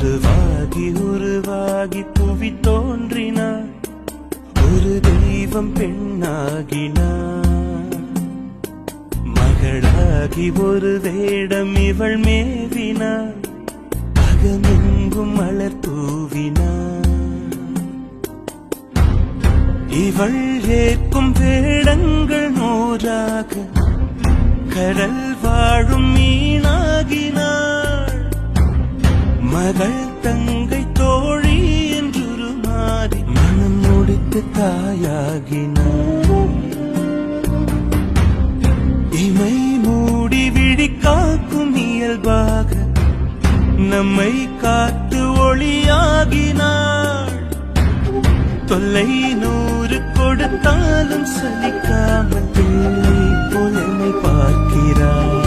உருவாகி உருவாகி புவி தோன்றினார், ஒரு தெய்வம் பெண்ணாகினார். மகளாகி ஒரு வேடம் இவள் மேவினார், அகமெங்கும் மலர் தூவினார். இவள் ஏற்கும் வேடங்கள் நூறாக கடல் வாழும் மீனாகினாள். மகள் தங்கை தோழி என்றொரு மாறி மனம் முடித்து தாயாகினாள். இமை மூடி விழி காக்கும் இயல்பாக நம்மை காத்து ஒளியாகினாள். தொல்லை 100 கொடுத்தாலும் சலிக்காமல் பிள்ளை போல் என்னை பார்க்கிறாள்.